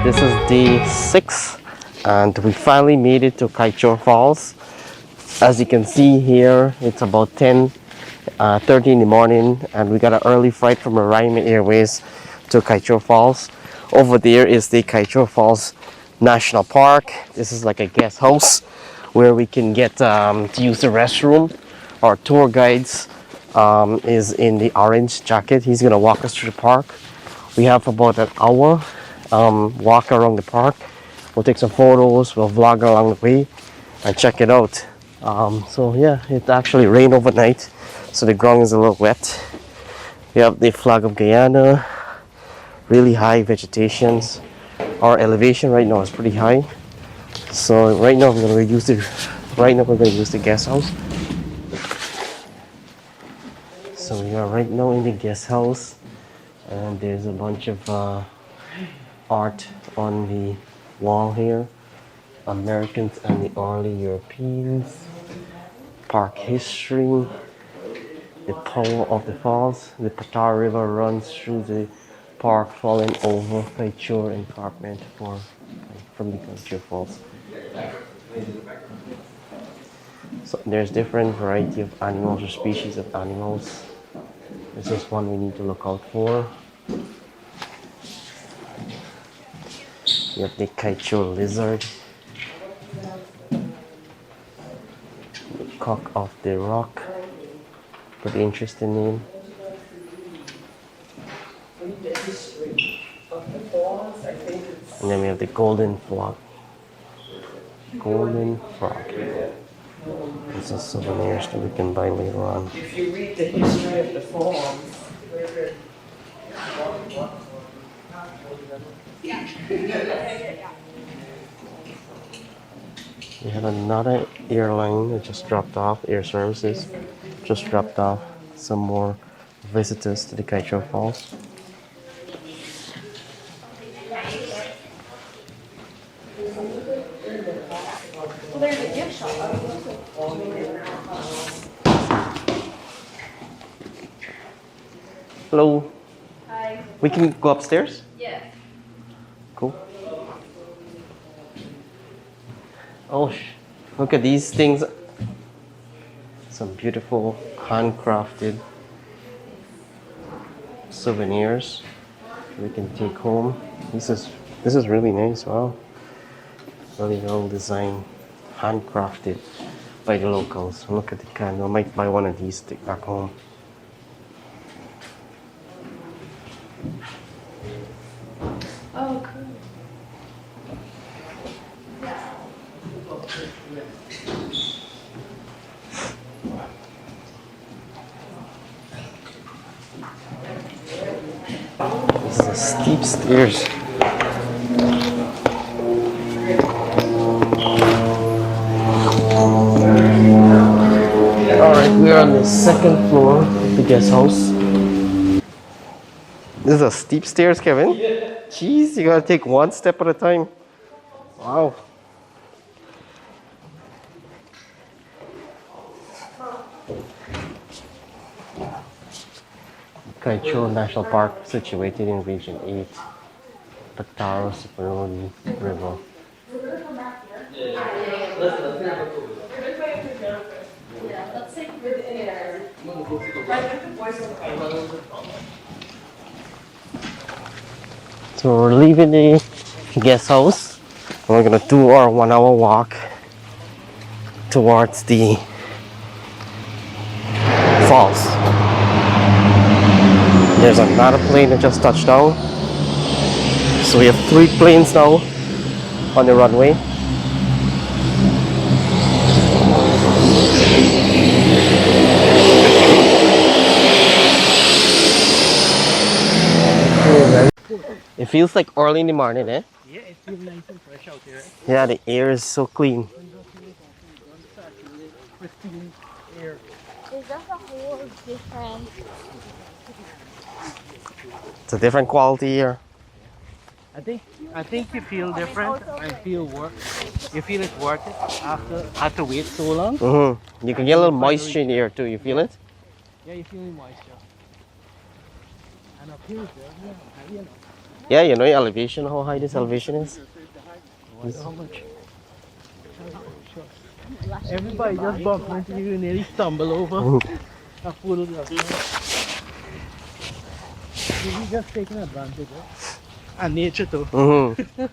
This is day 6 and we finally made it to Kaieteur Falls. As you can see here, it's about 10:30 in the morning and we got an early flight from Rahaman Airways to Kaieteur Falls. Over there is the Kaieteur Falls National Park. This is like a guest house where we can get to use the restroom. Our tour guides is in the orange jacket. He's gonna walk us through the park. We have about an hour walk around the park. We'll take some photos, we'll vlog along the way and check it out. So yeah, it actually rained overnight, so the ground is a little wet. We have the flag of Guyana, really high vegetations. Our elevation right now is pretty high. So right now we're gonna use the guest house. So we are right now in the guest house and there's a bunch of art on the wall here. Americans and the early Europeans, park history, the power of the falls. The Baldr River runs through the park, falling over Kaieteur escarpment from the Kaieteur Falls. So there's different variety of animals or species of animals. This is one we need to look out for. You have the Kaieteur lizard, the cock of the rock, pretty interesting name. And then we have the golden frog. Golden frog. These are souvenirs that we can buy later on. If you read the history of the forms, we have another airline that just dropped off, Air Services, just dropped off some more visitors to the Kaieteur Falls. Hello. Hi. We can go upstairs? Yeah. Cool. Oh, look at these things. Some beautiful handcrafted souvenirs we can take home. This is really nice. Wow. Really well designed, handcrafted by the locals. Look at the candle. I might buy one of these to take back home. Oh, cool. This is a steep stairs. Alright, we are on the second floor of the guest house. This is a steep stairs, Kevin? Yeah. Jeez, you gotta take one step at a time. Wow. Kaieteur National Park, situated in Region 8, Baldr River. So we're leaving the guest house. We're gonna do our 1 hour walk towards the falls. There's another plane that just touched down. So we have 3 planes now on the runway. It feels like early in the morning, eh? yeah, it feels nice and fresh out here. Yeah, the air is so clean. Pristine air. Is that a whole different? It's a different quality here. I think you feel different. I feel you feel it's worth it after wait so long. You can get a little moisture in the air too. You feel it? Yeah, you feel the moisture. And up here is good, yeah, you know. Yeah, you know your elevation, how high this elevation is? How much? Everybody just bump into you and nearly stumble over a pool of water. You're just taking advantage of and nature too. Mm-hmm.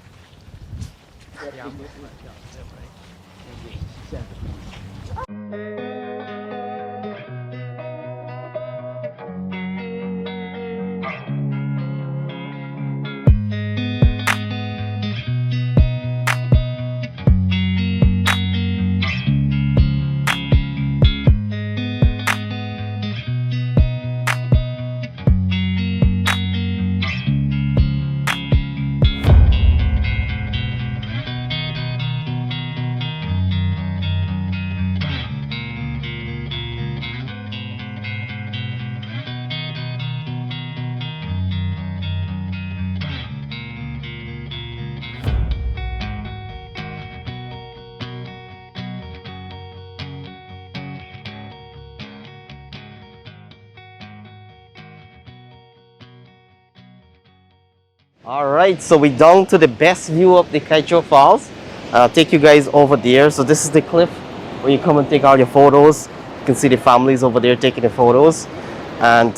All right, so we're down to the best view of the Kaieteur Falls. I'll take you guys over there. So this is the cliff where you come and take all your photos. You can see the families over there taking the photos. And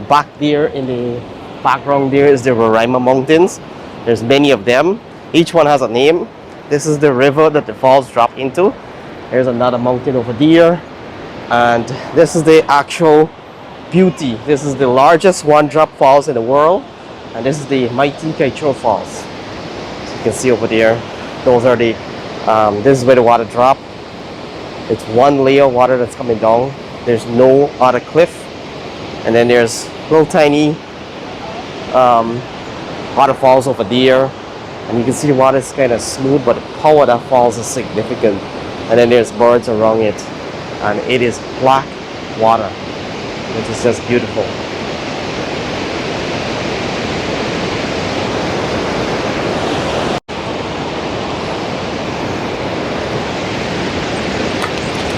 back there in the background there is the Rahaman Mountains. There's many of them. Each one has a name. This is the river that the falls drop into. There's another mountain over there. And this is the actual beauty. This is the largest one-drop falls in the world. And this is the mighty Kaieteur Falls. So you can see over there, those are the, this is where the water drop. It's one layer of water that's coming down. There's no other cliff. And then there's little tiny waterfalls over there. And you can see the water is kind of smooth, but the power of that falls is significant. And then there's birds around it. And it is black water, which is just beautiful.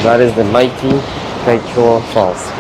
That is the mighty Kaieteur Falls.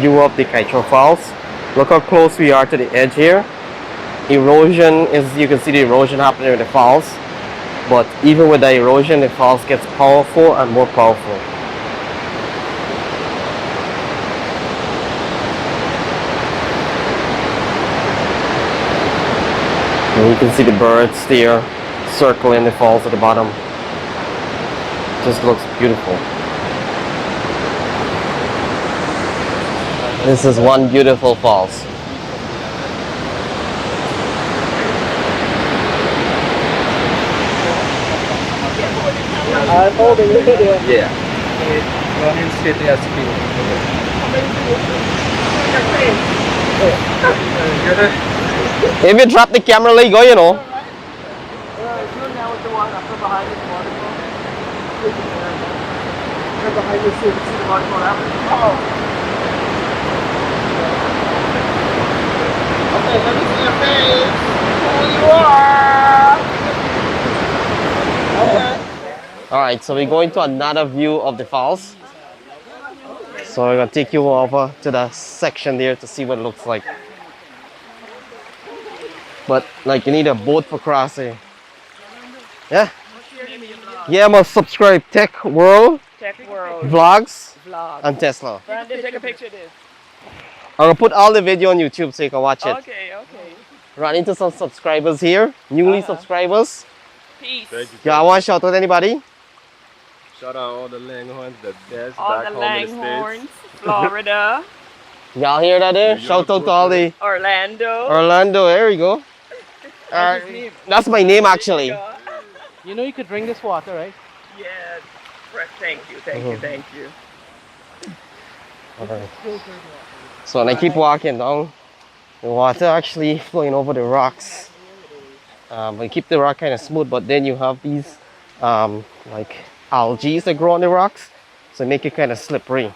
View of the Kaieteur Falls. Look how close we are to the edge here. Erosion is, you can see the erosion happening in the falls. But even with the erosion, the falls gets powerful and more powerful. And you can see the birds there circling the falls at the bottom. Just looks beautiful. This is one beautiful falls. I'm holding it here. Yeah. Go ahead and sit there. If you drop the camera, let go, you know. Behind you, see the waterfall after. Okay, let me see your face. Who you are. Okay. Alright, so we're going to another view of the falls. So we're going to take you over to the section there to see what it looks like. But like you need a boat for crossing. Yeah? Yeah, I'm gonna subscribe Tech World, Vlogs, and Tesla. Brandon, take a picture of this. I'm gonna put all the video on YouTube so you can watch it. Okay, okay. Run into some subscribers here, newly subscribers. Peace. Yeah, I want to shout out anybody. Shout out all the Langhorns, the best All back the home in the Langhorns, States. Florida, Y'all hear that there? New Shout York, out to all the Orlando. Orlando, there we go. That's my name actually. You know you could drink this water, right? Yeah. Thank you, thank you, thank you. All right. So when I keep walking down, the water actually flowing over the rocks. We keep the rock kind of smooth, but then you have these like algae that grow on the rocks, so make it kind of slippery.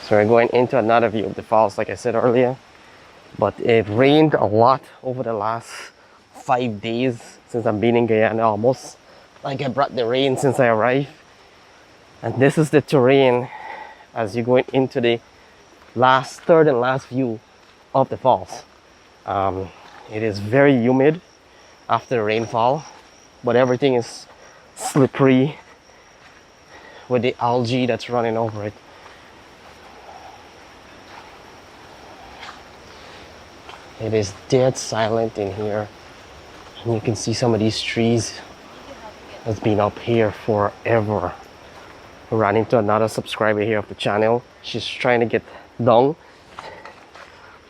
So we're going into another view of the falls, like I said earlier. But it rained a lot over the last 5 days since I've been in Guyana, almost like I brought the rain since I arrived. And this is the terrain as you're going into the third and last view of the falls. It is very humid after the rainfall, but everything is slippery with the algae that's running over it. It is dead silent in here, and you can see some of these trees that's been up here forever. We ran into another subscriber here of the channel. She's trying to get down.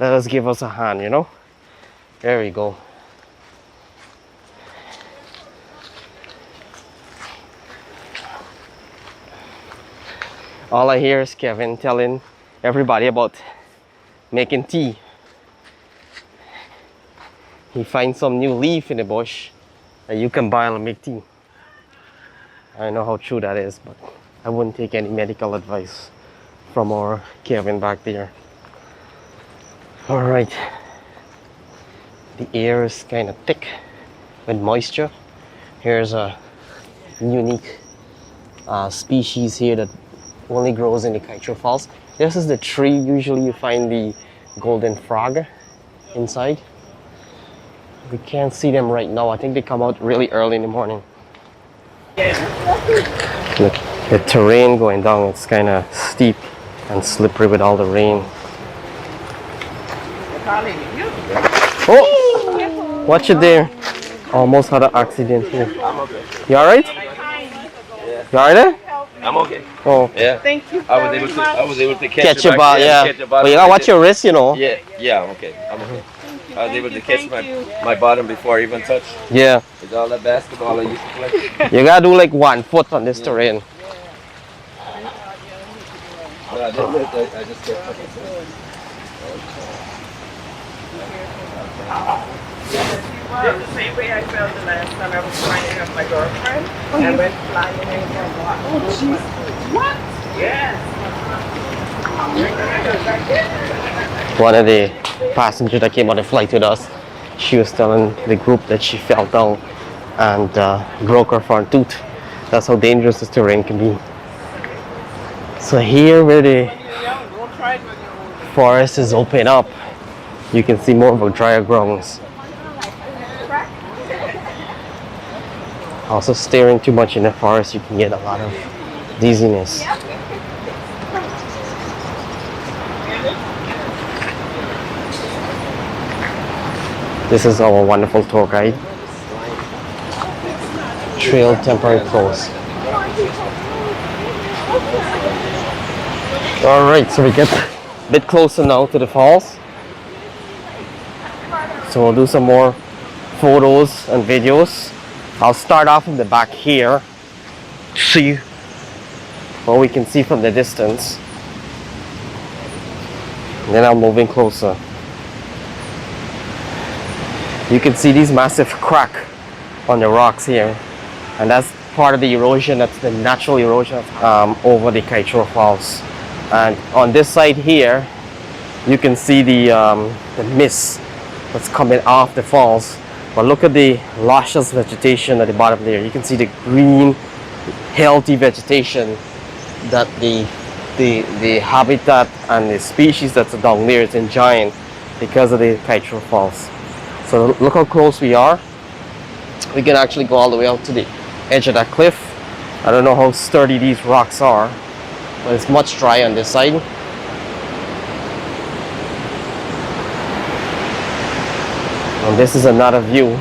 Let us give us a hand, you know. There we go. All I hear is Kevin telling everybody about making tea. He finds some new leaf in the bush that you can boil and make tea. I don't know how true that is, but I wouldn't take any medical advice from our Kevin back there. All right, the air is kind of thick with moisture. Here's a unique species here that only grows in the Kaieteur Falls. This is the tree usually you find the golden frog inside. We can't see them right now. I think they come out really early in the morning. Look, the terrain going down, it's kind of steep and slippery with all the rain. Oh! Watch it there. Almost had an accident here. You alright? You alright? I'm okay. Oh. Yeah. Thank you. I was able to catch Your ball, yeah. But you gotta watch your wrist, you know. Yeah, I'm okay. I'm okay. I was able to catch my bottom before I even touched. Yeah. It's all that basketball I used to play. You gotta do like 1 foot on this terrain. But I didn't lift, I just kept it. Just the same way I felt the last time I was trying to help my girlfriend. I went flying in and oh, jeez. What? Yes. One of the passengers that came on the flight with us, she was telling the group that she fell down and broke her front tooth. That's how dangerous this terrain can be. So here where the forest is open up, you can see more of a drier grounds. Also staring too much in the forest, you can get a lot of dizziness. This is our wonderful tour guide. Trail temporary closed. Alright, so we get a bit closer now to the falls. So we'll do some more photos and videos. I'll start off from the back here. See what we can see from the distance. And then I'm moving closer. You can see these massive crack on the rocks here, and that's part of the erosion. That's the natural erosion over the Kaieteur Falls. And on this side here, you can see the mist that's coming off the falls. But look at the luscious vegetation at the bottom there. You can see the green, healthy vegetation that the habitat and the species that's down there is enjoying because of the Kaieteur Falls. So look how close we are. We can actually go all the way out to the edge of that cliff. I don't know how sturdy these rocks are, but it's much drier on this side. And this is another view.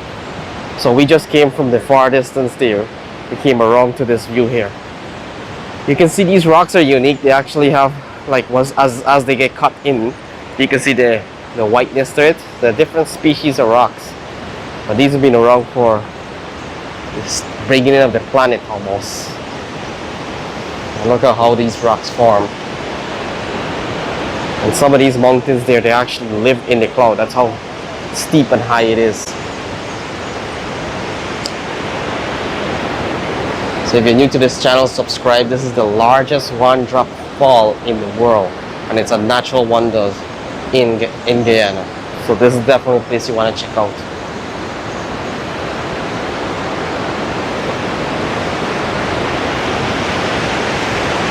So we just came from the far distance there. We came around to this view here. You can see these rocks are unique. They actually have like once as they get cut in, you can see the whiteness to it. The different species of rocks, but these have been around for the beginning of the planet almost. And look at how these rocks form. And some of these mountains there, they actually live in the cloud. That's how steep and high it is. So if you're new to this channel, subscribe. This is the largest one-drop fall in the world, and it's a natural wonder in Guyana. So this is definitely a place you want to check out.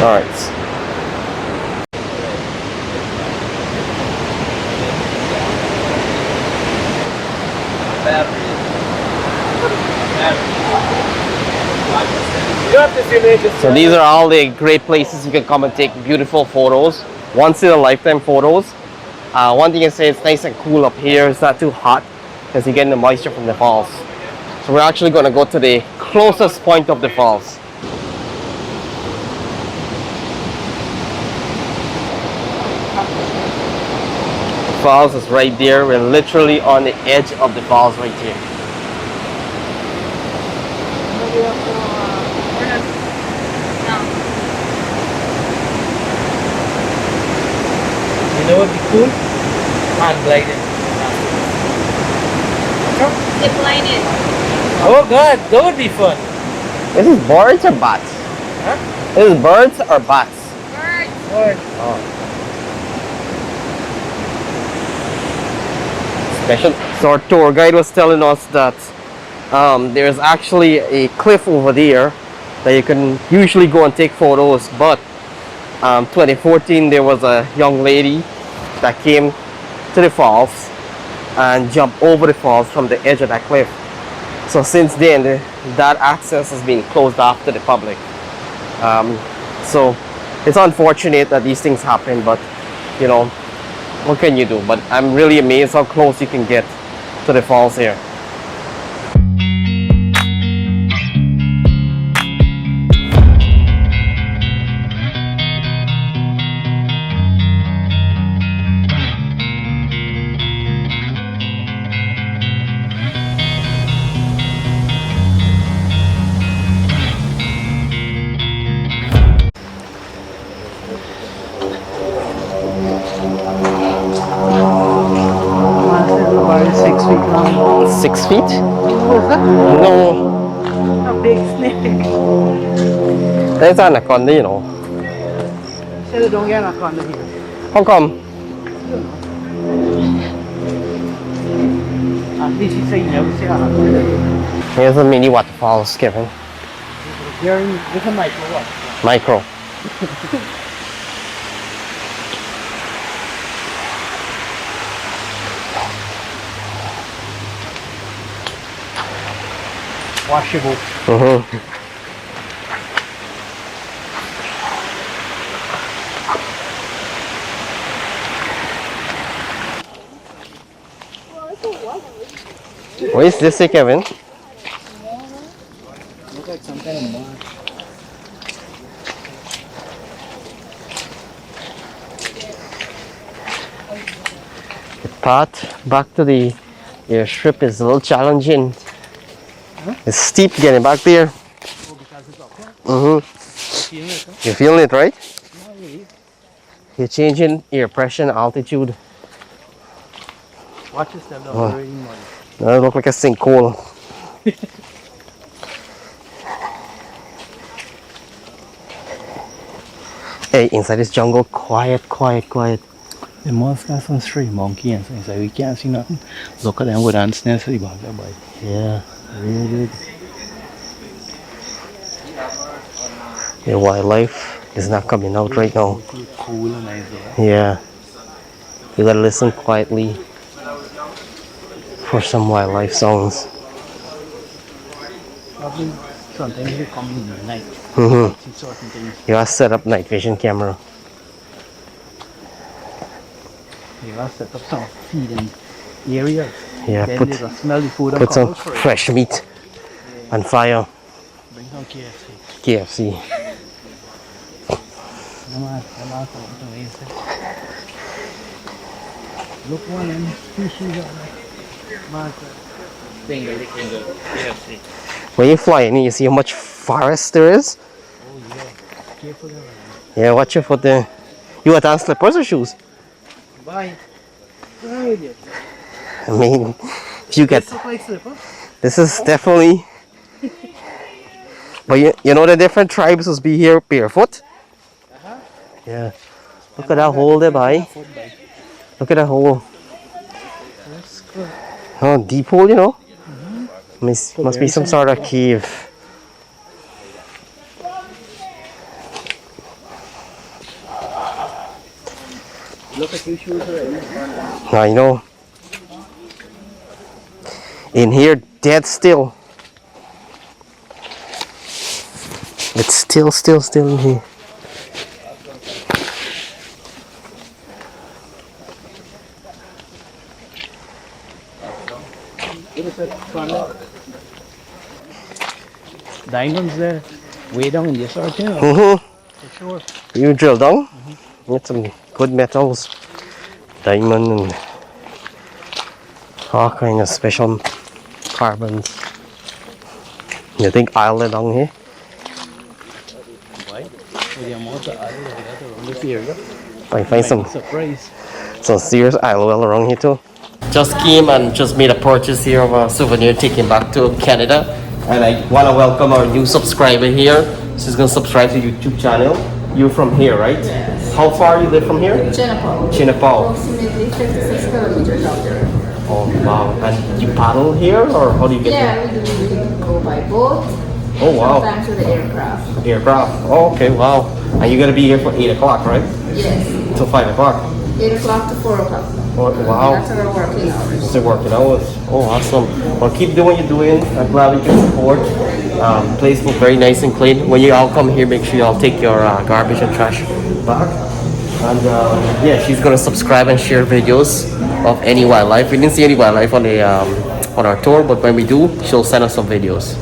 All right. So these are all the great places you can come and take beautiful photos, once in a lifetime photos. One thing I say, it's nice and cool up here. It's not too hot because you're getting the moisture from the falls. So we're actually going to go to the closest point of the falls. The falls is right there. We're literally on the edge of the falls right here. You know what would be cool? Hand gliding. Zip lining. Oh god, that would be fun. This is birds or bats? Huh? This is birds or bats? Birds. Oh. Special. So our tour guide was telling us that there's actually a cliff over there that you can usually go and take photos, but 2014 there was a young lady that came to the falls and jumped over the falls from the edge of that cliff. So since then that access has been closed off to the public. So it's unfortunate that these things happen, but you know, what can you do? But I'm really amazed how close you can get to the falls here. About 6 feet long. 6 feet? What's that? No, A big snake. there's an anaconda, you know. Said they don't get anaconda here. How come? At least you say you never see anaconda. Here's a mini waterfalls, Kevin. There's a micro one. Micro. Washable. Mm-hmm. What is this, Kevin? Looks like some kind of mud. The path back to the airstrip is a little challenging. It's steep getting back there. Oh, because it's uphill. Mm-hmm. You feel it, huh? You're feeling it, right? Not really. You're changing air pressure and altitude. Watch yourself, though. Oh. Very muddy. Now it looks like a sinkhole. Hey, inside this jungle, quiet, quiet, quiet. The must got some stray monkey and things like we can't see nothing. Look at them with ants nest at the back there, boy. Yeah, really good. The wildlife is not coming out right now. Cool and nice there. Yeah. You gotta listen quietly for some wildlife sounds. Probably sometimes they come in the night. Mm-hmm. See certain things. You gotta set up night vision camera. You gotta set up some feeding areas. Yeah, Then put they gonna smell the food and put come some out for it. fresh meat on fire. Bring some KFC. KFC. Look one and two shoes up. Single. KFC. When you fly in, you see how much forest there is. Oh yeah. Careful there. Yeah, watch your foot there. You want on slippers or shoes? Bye. Right. I mean, if you get This look like slipper. this is definitely. But you know the different tribes was be here barefoot. Yeah. Look at that hole there, boy. Look at that hole. That's good. Oh, deep hole, you know. Must be some sort of cave. Look at your shoes already. I know. In here, dead still. It's still in here. Diamonds there, way down in this earth, you know. For sure. You drill down? Get some good metals. Diamond and all kind of special carbons. You think I'll let down here? Why? With the amount of oil around this area. I find some Surprise. serious IOL around here too. Just came and just made a purchase here of a souvenir taken back to Canada. And I want to welcome our new subscriber here. She's going to subscribe to YouTube channel. You're from here, right? Yes. How far you live from here? Chinapal. Chinapal. Approximately 56 kilometers out there. Oh, wow. And you paddle here or how do you get Yeah, we can go by boat. Oh, wow. Sometimes with the aircraft. here? Aircraft. Oh, okay, wow. And you're going to be here for 8 o'clock, right? Yes. Till 5 o'clock. 8 o'clock to 4 o'clock. Oh, wow. That's our working hours. Still working hours. Oh, awesome. Well, keep doing what you're doing. I'm glad we can support. Place look very nice and clean. When you all come here, make sure you all take your garbage and trash back. And yeah, she's gonna subscribe and share videos of any wildlife. We didn't see any wildlife on the on our tour, but when we do, she'll send us some videos.